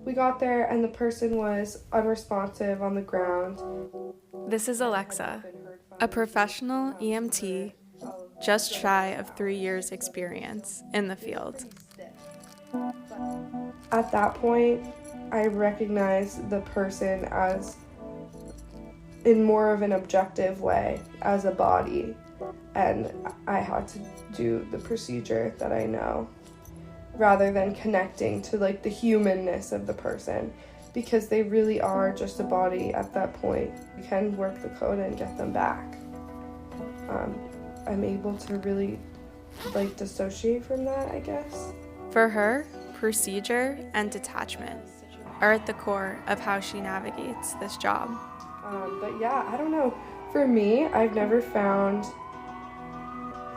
We got there and the person was unresponsive on the ground. This is Alexa, a professional EMT, just shy of 3 years' experience in the field. At that point, I recognized the person as in more of an objective way as a body, and I had to do the procedure that I know rather than connecting to like the humanness of the person, because they really are just a body at that point. You can work the code and get them back. I'm able to really like dissociate from that, I guess. For her, procedure and detachment are at the core of how she navigates this job. But yeah, I don't know. For me, I've never found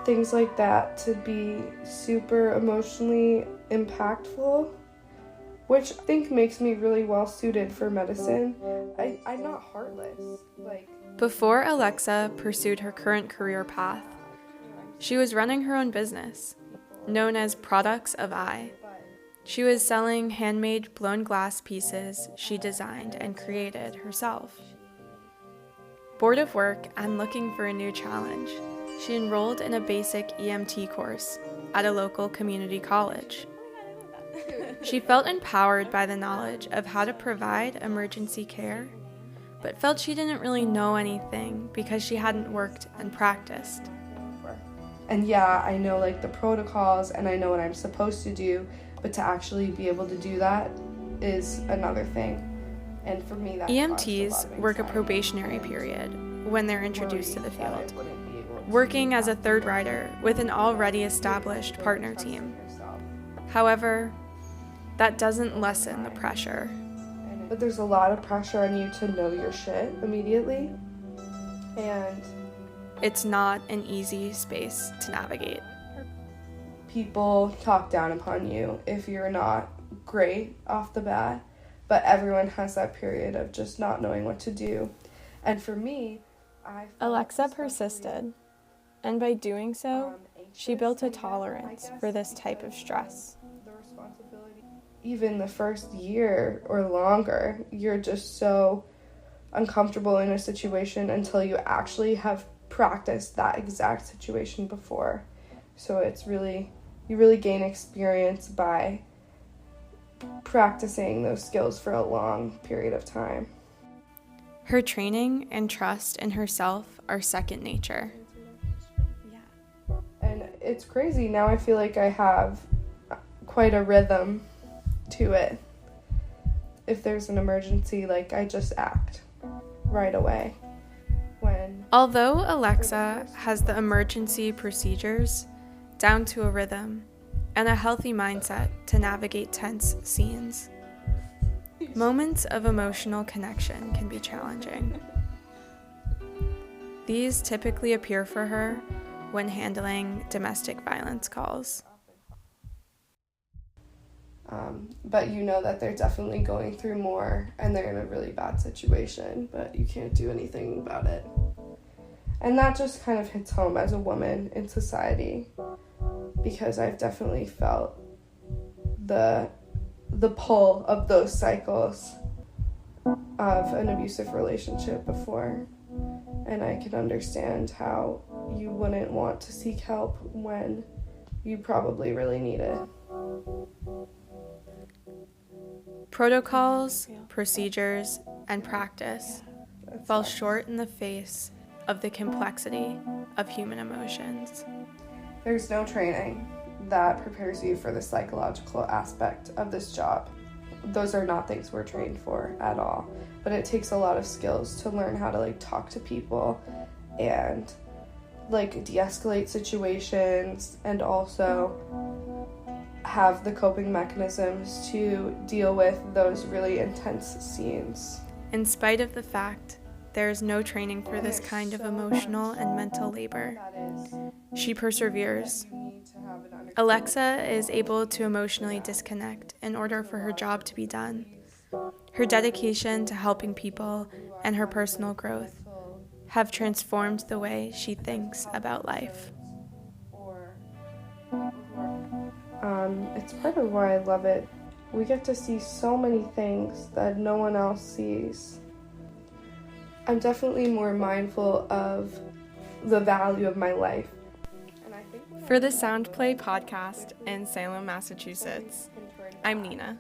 things like that to be super emotionally impactful, which I think makes me really well suited for medicine. I'm not heartless. Before Alexa pursued her current career path, she was running her own business, known as Products of Eye. She was selling handmade blown glass pieces she designed and created herself. Bored of work and looking for a new challenge, she enrolled in a basic EMT course at a local community college. She felt empowered by the knowledge of how to provide emergency care, but felt she didn't really know anything because she hadn't worked and practiced. And yeah, I know like the protocols and I know what I'm supposed to do, but to actually be able to do that is another thing. And for me, that EMTs work a probationary period when they're introduced to the field, working as a third rider with an already established partner team. However, that doesn't lessen the pressure. But there's a lot of pressure on you to know your shit immediately, and it's not an easy space to navigate. People talk down upon you if you're not great off the bat, but everyone has that period of just not knowing what to do. And for me, Alexa persisted, and by doing so, she built a tolerance for this type of stress. Even the first year or longer, you're just so uncomfortable in a situation until you actually have practiced that exact situation before. So it's really, you really gain experience by practicing those skills for a long period of time. Her training and trust in herself are second nature. And it's crazy. Now I feel like I have quite a rhythm to it. If there's an emergency, like I just act right away. Although Alexa has the emergency procedures down to a rhythm and a healthy mindset to navigate tense scenes, moments of emotional connection can be challenging. These typically appear for her when handling domestic violence calls. But you know that they're definitely going through more and they're in a really bad situation, but you can't do anything about it. And that just kind of hits home as a woman in society, because I've definitely felt the pull of those cycles of an abusive relationship before. And I can understand how you wouldn't want to seek help when you probably really need it. Protocols, procedures, and practice fall short in the face of the complexity of human emotions. There's no training that prepares you for the psychological aspect of this job. Those are not things we're trained for at all. But it takes a lot of skills to learn how to like talk to people and like de-escalate situations, and also have the coping mechanisms to deal with those really intense scenes. In spite of the fact there is no training for this kind of emotional and mental labor, she perseveres. Alexa is able to emotionally disconnect in order for her job to be done. Her dedication to helping people and her personal growth have transformed the way she thinks about life. it's part of why I love it. We get to see so many things that no one else sees. I'm definitely more mindful of the value of my life. For the Soundplay podcast in Salem, Massachusetts, I'm Nina.